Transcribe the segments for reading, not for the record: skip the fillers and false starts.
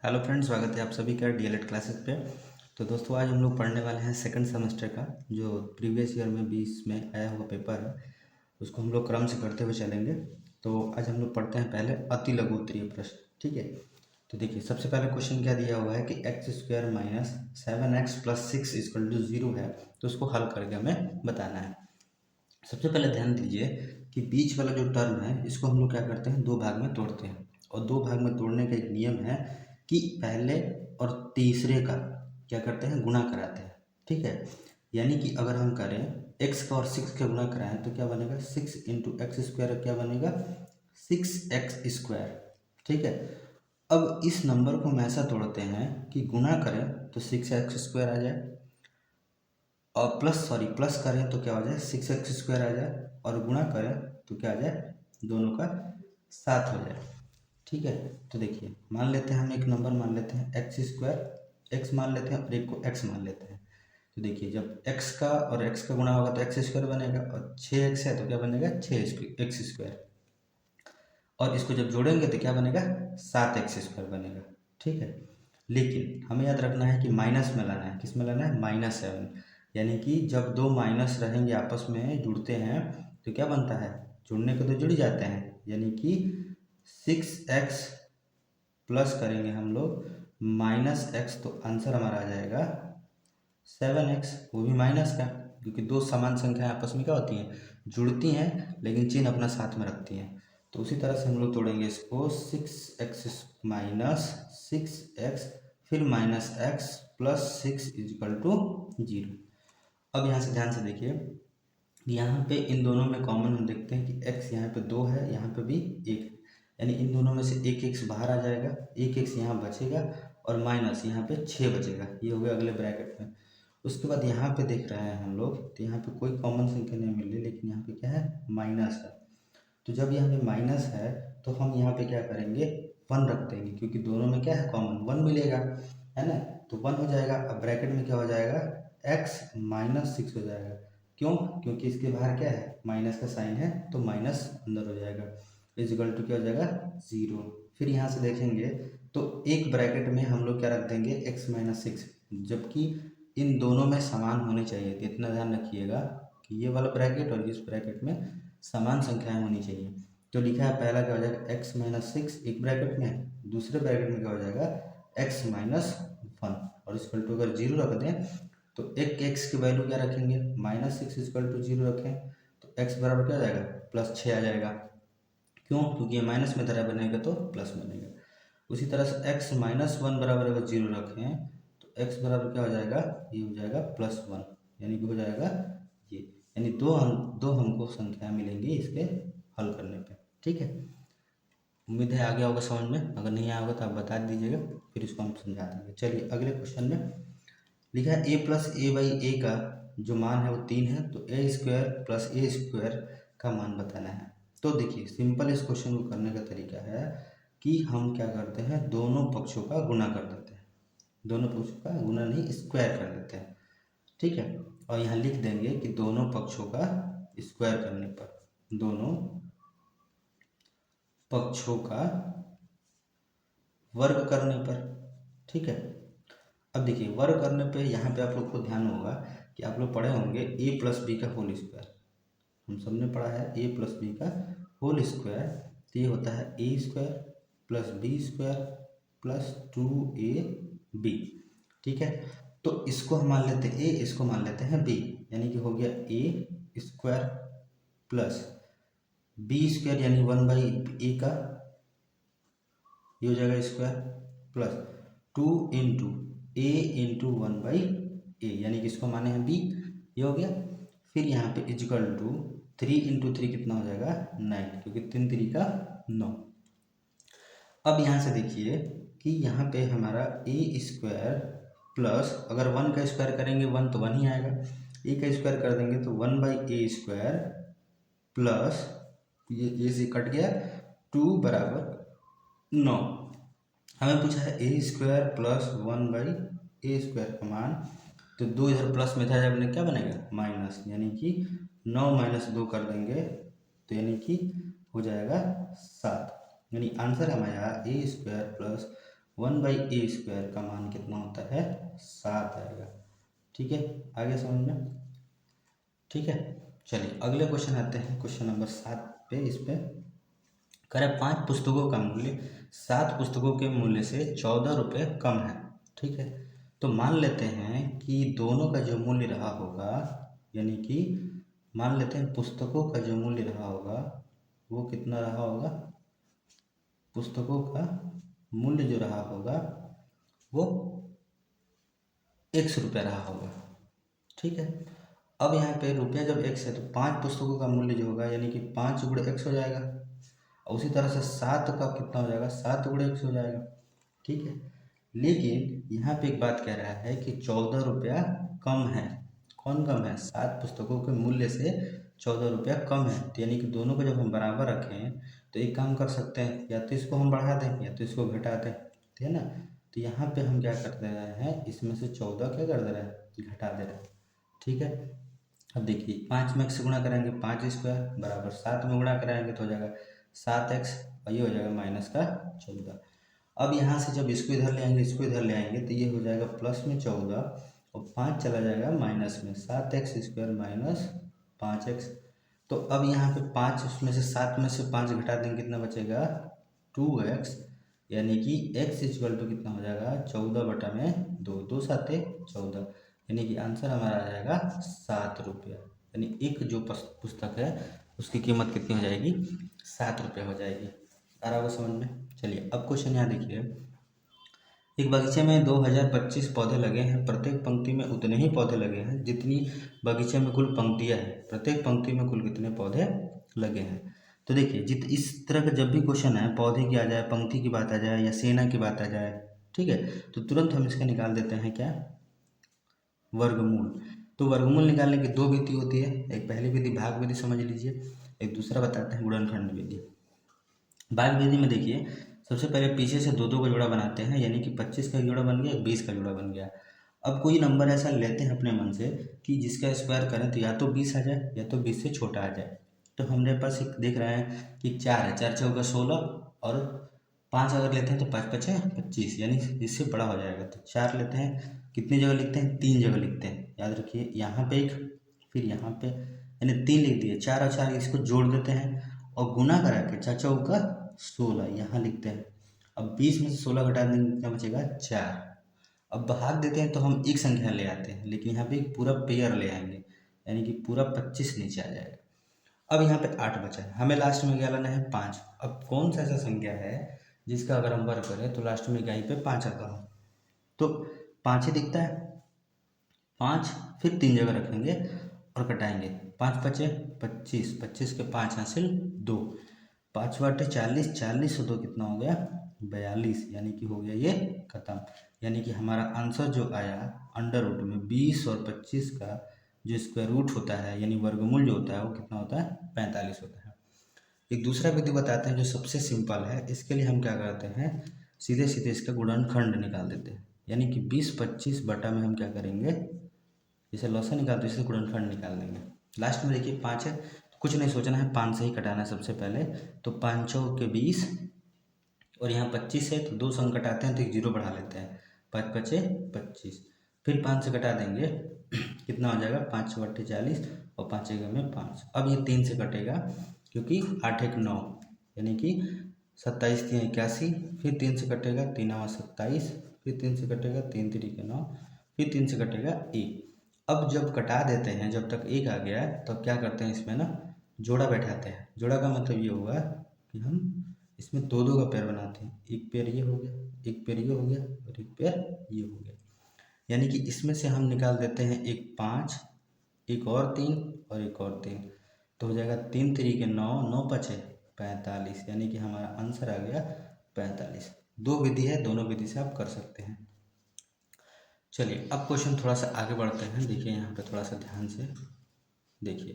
Hello friends, स्वागत है आप सभी का डीएलएड क्लासेस पे। तो दोस्तों, आज हम लोग पढ़ने वाले हैं सेकंड सेमेस्टर का जो प्रीवियस ईयर में 20 में आया हुआ पेपर है। उसको हम लोग क्रम से करते हुए चलेंगे। तो आज हम लोग पढ़ते हैं पहले अति लघु उत्तरीय प्रश्न। ठीक है, तो देखिए सबसे पहले क्वेश्चन क्या दिया हुआ है कि x square minus 7x plus 6 equal to 0 है। तो उसको हल करके हमें बताना है। सबसे पहले ध्यान दीजिए कि बीच वाला जो टर्म है इसको हम लोग क्या करते हैं, दो भाग में तोड़ते हैं। और दो भाग में तोड़ने का एक नियम है कि पहले और तीसरे का क्या करते हैं, गुणा कराते हैं। ठीक है, यानी कि अगर हम करें x का और 6 का गुणा कराएं तो क्या बनेगा, 6 इंटू एक्स स्क्वायर क्या बनेगा, 6x²। ठीक है, अब इस नंबर को हम ऐसा तोड़ते हैं कि गुणा करें तो 6x² आ जाए, और प्लस करें तो क्या हो जाए, 6x² आ जाए, और गुणा करें तो क्या आ जाए, दोनों का 7 हो जाए। ठीक है, तो देखिए मान लेते हैं, हम एक नंबर मान लेते हैं x² मान लेते हैं और एक को x मान लेते हैं। तो देखिए जब x का और x का गुणा होगा तो x² बनेगा, और 6x है तो क्या बनेगा, 6x²। और इसको जब जोड़ेंगे तो क्या बनेगा, 7x² बनेगा। ठीक है, लेकिन हमें याद रखना है कि माइनस में लाना है। किस में लाना है, -7। यानी कि जब दो माइनस रहेंगे आपस में जुड़ते हैं तो क्या बनता है, जुड़ने को तो जुड़ जाते हैं। यानी कि 6x प्लस करेंगे हम लोग -x, तो आंसर हमारा आ जाएगा 7x, वो भी माइनस का, क्योंकि दो समान संख्याएं आपस में क्या होती हैं, जुड़ती हैं, लेकिन चिन्ह अपना साथ में रखती हैं। तो उसी तरह से हम लोग तोड़ेंगे इसको, 6x माइनस 6x फिर -x प्लस 6 इजिकल टू 0। अब यहाँ से ध्यान से देखिए, यहाँ पे इन दोनों में कॉमन हम देखते हैं कि x यहाँ पे 2 है, यहाँ पे भी 1 है। यानी इन दोनों में से एक x बाहर आ जाएगा, एक x यहाँ बचेगा, और माइनस यहाँ पे 6 बचेगा। ये हो गया अगले ब्रैकेट में। उसके बाद यहाँ पे देख रहे हैं हम लोग, तो यहाँ पे कोई कॉमन संख्या नहीं मिल रही, लेकिन यहाँ पे क्या है, माइनस है। तो जब यहाँ पे माइनस है तो हम यहाँ पे क्या करेंगे, 1 रख देंगे, क्योंकि दोनों में क्या है, कॉमन 1 मिलेगा, है ना। तो 1 हो जाएगा। अब ब्रैकेट में क्या हो जाएगा, x -6 हो जाएगा। क्यों, क्योंकि इसके बाहर क्या है, माइनस का साइन है, तो माइनस अंदर हो जाएगा, इजिकल टू क्या हो जाएगा, 0। फिर यहाँ से देखेंगे तो एक ब्रैकेट में हम लोग क्या रख देंगे, x -6, जबकि इन दोनों में समान होने चाहिए। तो इतना ध्यान रखिएगा कि ये वाला ब्रैकेट और इस ब्रैकेट में समान संख्याएं होनी चाहिए। तो लिखा है पहला क्या हो जाएगा, x -6 एक ब्रैकेट में, दूसरे ब्रैकेट में क्या हो जाएगा, x -1, और इक्वल टू अगर 0 रख दें तो एक x की वैल्यू क्या रखेंगे, -6 इक्वल टू 0 रखें तो x बराबर क्या हो जाएगा, +6 आ जाएगा। क्यों, क्योंकि ये माइनस में तरह बनेगा तो प्लस बनेगा। उसी तरह से x -1 बराबर अगर 0 रखें तो x बराबर क्या हो जाएगा, ये हो जाएगा +1, यानी कि हो जाएगा ये। यानी दो हमको संख्या मिलेंगी इसके हल करने पे। ठीक है, उम्मीद है आ गया होगा समझ में। अगर नहीं आया होगा तो आप बता दीजिएगा, फिर इसको हम समझा देंगे। चलिए अगले क्वेश्चन में लिखा है a प्लस ए बाई ए का जो मान है वो 3 है, तो a² प्लस a² का मान बताना है। तो देखिए सिंपल इस क्वेश्चन को करने का तरीका है कि हम क्या करते हैं, दोनों पक्षों का गुणा कर देते हैं। दोनों पक्षों का गुणा नहीं, स्क्वायर कर देते हैं। ठीक है, और यहाँ लिख देंगे कि दोनों पक्षों का स्क्वायर करने पर, दोनों पक्षों का वर्ग करने पर। ठीक है, अब देखिए वर्ग करने पे यहाँ पे आप लोग को ध्यान होगा कि आप लोग पढ़े होंगे a प्लस बी का होल स्क्वायर। हम सब ने पढ़ा है a प्लस बी का होल स्क्वायर, तो ये होता है a² plus b² plus 2ab। ठीक है, तो इसको हम मान लेते हैं a, इसको मान लेते हैं b, यानी कि हो गया a² प्लस b² यानी 1/a का, ये हो जाएगा square, plus 2 into a into 1/a, यानी कि इसको माने हैं b, ये हो गया। फिर यहाँ पे इजिकल टू 3 इंटू 3 कितना हो जाएगा, 9, क्योंकि 3 3 का 9। अब यहाँ से देखिए कि यहाँ पे हमारा a² प्लस, अगर 1 का स्क्वायर करेंगे 1 तो 1 ही आएगा, a का स्क्वायर कर देंगे तो 1/a² प्लस ये से कट गया, 2 बराबर 9। हमें पूछा है a² प्लस 1/a² का मान, तो 2 इधर प्लस में था, जब क्या बनेगा, माइनस, यानी कि 9 - 2 कर देंगे तो यानी कि हो जाएगा 7। यानी आंसर हमारा a² प्लस 1/a² का मान कितना होता है 7 आएगा। ठीक है, आगे समझ में? ठीक है, चलिए अगले क्वेश्चन आते हैं, क्वेश्चन नंबर 7 पे। इस पे करें 5 पुस्तकों का मूल्य 7 पुस्तकों के मूल्य से 14 रुपये कम है। ठीक है, तो मान लेते हैं कि दोनों का जो मूल्य रहा होगा, यानी कि मान लेते हैं पुस्तकों का जो मूल्य रहा होगा वो कितना रहा होगा, पुस्तकों का मूल्य जो रहा होगा वो 100 रुपये रहा होगा। ठीक है, अब यहाँ पे रुपया जब 1 है तो 5 पुस्तकों का मूल्य जो होगा यानी कि 5 × 1 हो जाएगा, और उसी तरह से 7 का कितना हो जाएगा, 7 × 1 हो जाएगा। ठीक है, लेकिन यहाँ पे एक बात कह रहा है कि 14 रुपया कम है। कौन कम है? 7 पुस्तकों के मूल्य से 14 रुपया कम है। तो यानी कि दोनों को जब हम बराबर रखें तो एक काम कर सकते हैं, या तो इसको हम बढ़ा दें या तो इसको घटा दें, ठीक है ना। तो यहाँ पे हम क्या कर दे रहे हैं, इसमें से 14 क्या कर दे रहे हैं, घटा दे रहे हैं। ठीक है, अब देखिए 5 में 1 से गुणा करेंगे 5² बराबर 7 में गुणा कराएंगे तो हो जाएगा 7x, और ये हो जाएगा -14। अब यहाँ से जब इसको इधर ले आएंगे इसको इधर ले आएंगे तो ये हो जाएगा प्लस में 14 और 5 चला जाएगा माइनस में, 7x² - 5x। तो अब यहाँ पे 5 उसमें से 7 में से 5 घटा देंगे कितना बचेगा, 2x, यानी कि x = कितना हो जाएगा 14/2, 2 7 14, यानी कि आंसर हमारा आ जाएगा 7 रुपया। यानी एक जो पुस्तक है उसकी कीमत कितनी हो जाएगी, 7 रुपये हो जाएगी। आ रहा होगा समझ में? चलिए अब क्वेश्चन यहाँ देखिए, एक बगीचे में 2025 पौधे लगे हैं, प्रत्येक पंक्ति में उतने ही पौधे लगे हैं जितनी बगीचे में कुल पंक्तियाँ हैं, प्रत्येक पंक्ति में कुल कितने पौधे लगे हैं। तो देखिए इस तरह का जब भी क्वेश्चन है, पौधे की आ जाए, पंक्ति की बात आ जाए या सेना की बात आ जाए, ठीक है, तो तुरंत हम इसका निकाल देते हैं क्या, वर्गमूल। तो वर्गमूल निकालने की 2 विधि होती है, एक पहली विधि भाग विधि समझ लीजिए, एक दूसरा बताते हैं गुणनखंड विधि। भाग विधि में देखिए सबसे पहले पीछे से 2-2 का जोड़ा बनाते हैं, यानी कि 25 का जोड़ा बन गया, 20 का जोड़ा बन गया। अब कोई नंबर ऐसा लेते हैं अपने मन से कि जिसका स्क्वायर करें तो या तो 20 आ जाए या तो 20 से छोटा आ जाए। तो हमने पास एक देख रहे हैं कि 4 है, 4 चौका 16 और 5 अगर लेते हैं तो 5 5 25, यानी इससे बड़ा हो जाएगा। तो 4 लेते हैं, कितनी जगह लिखते हैं, 3 जगह लिखते हैं, याद रखिए। यहाँ पे एक, फिर यहाँ पे, यानी 3 लिख दिए, 4 और 4 इसको जोड़ देते हैं और गुना करा के 4 चौका 16 यहाँ लिखते हैं। अब 20 में से 16 घटा देंगे कितना बचेगा, 4। अब भाग देते हैं तो हम एक संख्या ले आते हैं, लेकिन यहाँ पे एक पूरा पेयर ले आएंगे, यानी कि पूरा 25 नीचे आ जाएगा। अब यहाँ पे 8 बचा है, हमें लास्ट में क्या लाना है, 5। अब कौन सा ऐसा संख्या है जिसका अगर हम वर्ग करें तो लास्ट में क्या पे 5 आता हो, तो 5 ही दिखता है, 5, फिर 3 जगह रखेंगे और कटाएंगे, 5 5 25, 25 के 5 हासिल 2, 5 बटे 40, 40 और 2 कितना हो गया 42, यानी कि हो गया ये खत्म। यानी कि हमारा आंसर जो आया अंडर रूट में 20 और 25 का जो स्क्वायर रूट होता है, यानी वर्गमूल जो होता है वो कितना होता है, 45 होता है। एक दूसरा विधि बताते हैं जो सबसे सिंपल है। इसके लिए हम क्या करते हैं, सीधे सीधे इसका गुणनखंड निकाल देते हैं, यानी कि 20 25 बटा में हम क्या करेंगे, जैसे लॉसा निकालते हैं इसे गुणनखंड निकाल देंगे। लास्ट में देखिए 5 है, तो कुछ नहीं सोचना है, 5 से ही कटाना है सबसे पहले। तो 5 चौके 20 और यहाँ 25 है तो 2 संग कटाते हैं तो 1 0 बढ़ा लेते हैं, 5 5 25, फिर 5 से कटा देंगे कितना हो जाएगा, 5 बटे 40 और 5 1 में 5। अब ये 3 से कटेगा क्योंकि 8 1 9, यानी कि 27 3 81, फिर 3 से कटेगा 3 9 27, फिर 3 से कटेगा 3 3 9, फिर 3 से कटेगा 1। अब जब कटा देते हैं, जब तक 1 आ गया है तब क्या करते हैं, इसमें ना जोड़ा बैठाते हैं। जोड़ा का मतलब ये हुआ कि हम इसमें 2-2 का पेयर बनाते हैं, एक पेयर ये हो गया, एक पेयर ये हो गया और एक पेयर ये हो गया। यानी कि इसमें से हम निकाल देते हैं एक 5, एक और 3 और एक और 3, तो हो जाएगा 3 3 9, 9 5 45, यानी कि हमारा आंसर आ गया 45। 2 विधि है, दोनों विधि से आप कर सकते हैं। चलिए अब क्वेश्चन थोड़ा सा आगे बढ़ते हैं। देखिए यहाँ पे थोड़ा सा ध्यान से देखिए,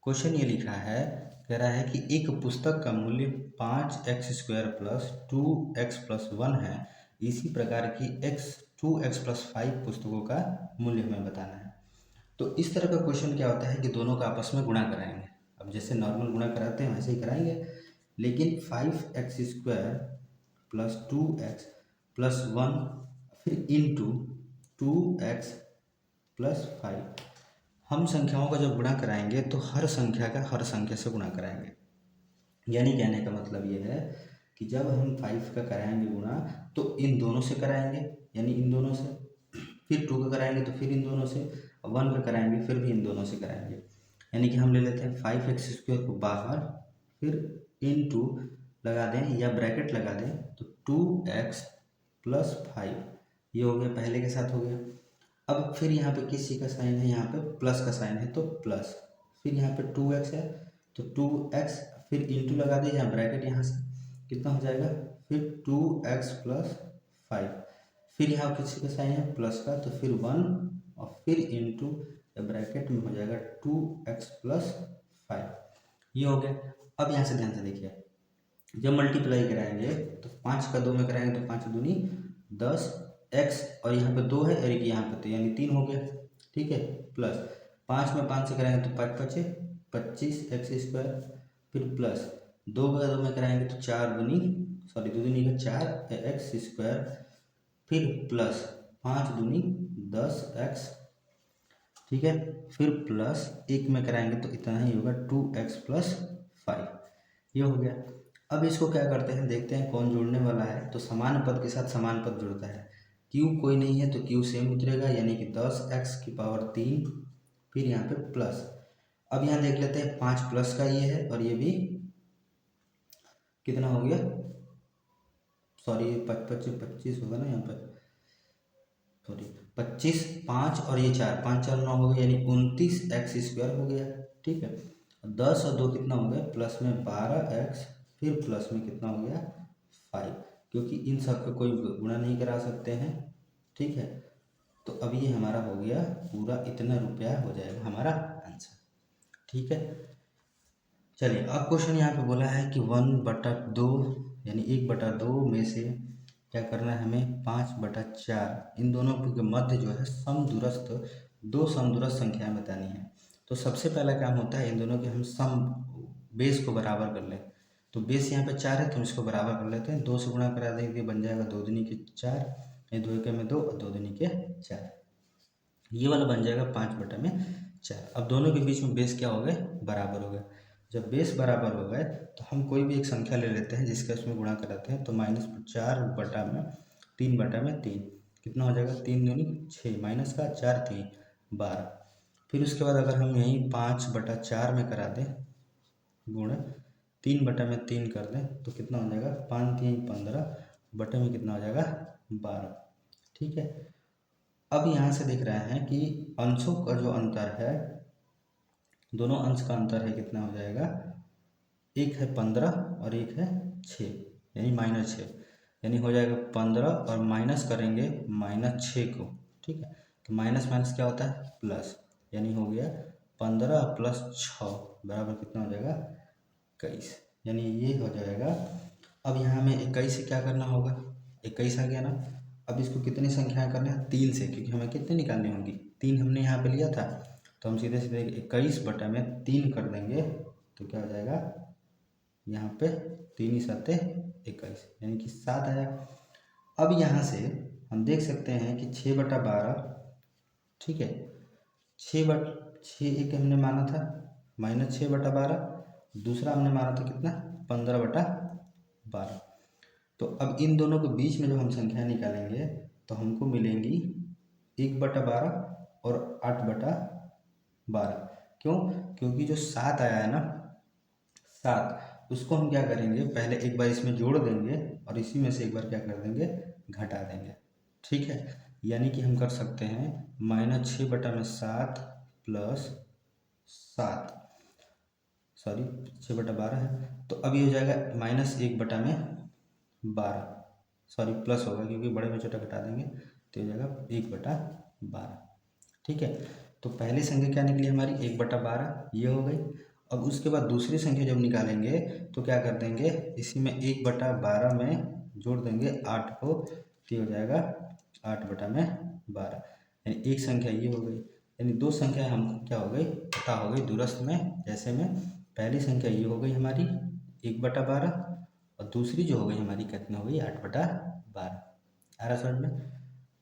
क्वेश्चन ये लिखा है, कह रहा है कि एक पुस्तक का मूल्य 5x² + 2x + 1 है, इसी प्रकार की 2x + 5 पुस्तकों का मूल्य हमें बताना है। तो इस तरह का क्वेश्चन क्या होता है कि दोनों का आपस में गुणा कराएंगे। अब जैसे नॉर्मल गुणा कराते हैं वैसे ही कराएंगे, लेकिन 5x² + 2x +1 फिर इंटू 2x प्लस 5। हम संख्याओं का जब गुणा कराएंगे तो हर संख्या का हर संख्या से गुणा कराएंगे। यानी कहने का मतलब ये है कि जब हम 5 का कराएंगे गुणा तो इन दोनों से कराएंगे, यानी इन दोनों से, फिर 2 का कराएंगे तो फिर इन दोनों से, 1 का कराएंगे फिर भी इन दोनों से कराएंगे। यानी कि हम ले लेते हैं 5x² को बाहर, फिर इंटू लगा दें या ब्रैकेट लगा दें तो 2x प्लस 5, ये हो गया, पहले के साथ हो गया। अब फिर यहाँ पे किसी का साइन है, यहाँ पे प्लस का साइन है तो प्लस, फिर यहाँ पे 2x है तो 2x, फिर इंटू लगा दे यहाँ ब्रैकेट, यहाँ से कितना हो जाएगा, फिर 2x प्लस 5, फिर यहाँ किसी का साइन है प्लस का तो फिर 1 और फिर इंटू ब्रैकेट में हो जाएगा 2x प्लस 5, ये हो गया। अब यहाँ से ध्यान से देखिए, जब मल्टीप्लाई कराएंगे तो 5 का 2 में कराएंगे तो 5 दूनी 10 x, और यहाँ पे 2 है और एक यहाँ पे, तो यानी 3 हो गया, ठीक है। प्लस 5 में 5 से कराएंगे तो 5 5 25x², फिर प्लस 2 का 2 में कराएंगे तो 4 दूनी 4x², फिर प्लस 5 दूनी 10x, ठीक है, फिर प्लस 1 में कराएंगे तो इतना ही होगा 2x प्लस 5, ये हो गया। अब इसको क्या करते हैं, देखते हैं कौन जोड़ने वाला है। तो समान पद के साथ समान पद जुड़ता है, q कोई नहीं है तो q सेम उतरेगा, यानी कि 10x⁻3, फिर यहाँ पे प्लस। अब यहाँ देख लेते हैं 5 प्लस का ये है और ये भी कितना हो गया, सॉरी 25 होगा ना यहाँ पर, सॉरी 25, 5 और ये 4, 5 4 9 हो गया, यानी 29x² हो गया, ठीक है। 10 और 2 कितना हो गया, प्लस में 12x, फिर प्लस में कितना हो गया 5, क्योंकि इन सब का कोई गुणा नहीं करा सकते हैं, ठीक है। तो अब ये हमारा हो गया पूरा, इतना रुपया हो जाएगा हमारा आंसर, ठीक है। चलिए अब क्वेश्चन यहाँ पे बोला है कि 1/2 यानी 1/2 में से क्या करना है हमें, 5/4, इन दोनों के मध्य जो है समदूरस्थ, 2 समदूरस्थ संख्याएं बतानी है। तो सबसे पहला काम होता है इन दोनों के हम सम बेस को बराबर कर लें। तो बेस यहाँ पे 4 है तो इसको बराबर कर लेते हैं, 2 से गुणा करा देंगे बन जाएगा 2 दूनी के 4, ये 2 के में 2 और 2 दूनी के 4, ये वाला बन जाएगा 5/4। अब दोनों के बीच में बेस क्या हो गए, बराबर हो गए। जब बेस बराबर हो गए तो हम कोई भी एक संख्या ले लेते हैं जिसका इसमें गुणा कराते हैं, तो -4/3 कितना हो जाएगा, 3 दूनी 6, माइनस का 4 3 12, फिर उसके बाद अगर हम यहीं 5/4 में करा दें गुण, 3/3 कर दें तो कितना हो जाएगा, 5 3 15, बटे में कितना हो जाएगा 12, ठीक है। अब यहाँ से देख रहे हैं कि अंशों का जो अंतर है, दोनों अंश का अंतर है कितना हो जाएगा, एक है 15 और एक है 6, यानी -6, यानी हो जाएगा 15 और माइनस करेंगे -6 को, ठीक है। तो माइनस माइनस क्या होता है, प्लस, यानी हो गया 15 प्लस 6 बराबर कितना हो जाएगा 21, यानी ये हो जाएगा। अब यहाँ में 21 से क्या करना होगा, 21 आ गया ना। अब इसको कितनी संख्याएं करना है, 3 से, क्योंकि हमें कितनी निकालनी होगी, 3 हमने यहाँ पे लिया था, तो हम सीधे सीधे 21/3 कर देंगे तो क्या हो जाएगा, यहाँ पे 3 7 21, यानी कि 7 आया। अब यहाँ से हम देख सकते हैं कि 6/12, ठीक है, 6 एक हमने माना था -6/12, दूसरा हमने माना था कितना 15/12। तो अब इन दोनों के बीच में जब हम संख्या निकालेंगे तो हमको मिलेंगी 1/12 और 8/12, क्यों, क्योंकि जो 7 आया है ना, 7, उसको हम क्या करेंगे, पहले एक बार इसमें जोड़ देंगे और इसी में से एक बार क्या कर देंगे, घटा देंगे, ठीक है। यानी कि हम कर सकते हैं -6/7 प्लस 7, सॉरी 6/12 है, तो अब ये हो जाएगा -1/12, सॉरी प्लस होगा क्योंकि बड़े में छोटा घटा देंगे तो हो जाएगा 1/12, ठीक है। तो पहली संख्या क्या निकली हमारी 1/12, ये हो गई। अब उसके बाद दूसरी संख्या जब निकालेंगे तो क्या कर देंगे, इसी में 1/12 में जोड़ देंगे 8 को, तो हो जाएगा 8/12, यानी एक संख्या ये हो गई, यानी 2 संख्या हमको क्या हो गई, पता हो गई दूरस्थ में। जैसे में पहली संख्या ये हो गई हमारी 1/12 और दूसरी जो हो गई हमारी कितनी हो गई 8/12, आ रहा समझ में?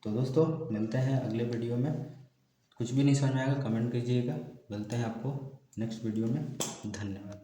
तो दोस्तों मिलते हैं अगले वीडियो में। कुछ भी नहीं समझ में आएगा कमेंट कीजिएगा। मिलते हैं आपको नेक्स्ट वीडियो में। धन्यवाद।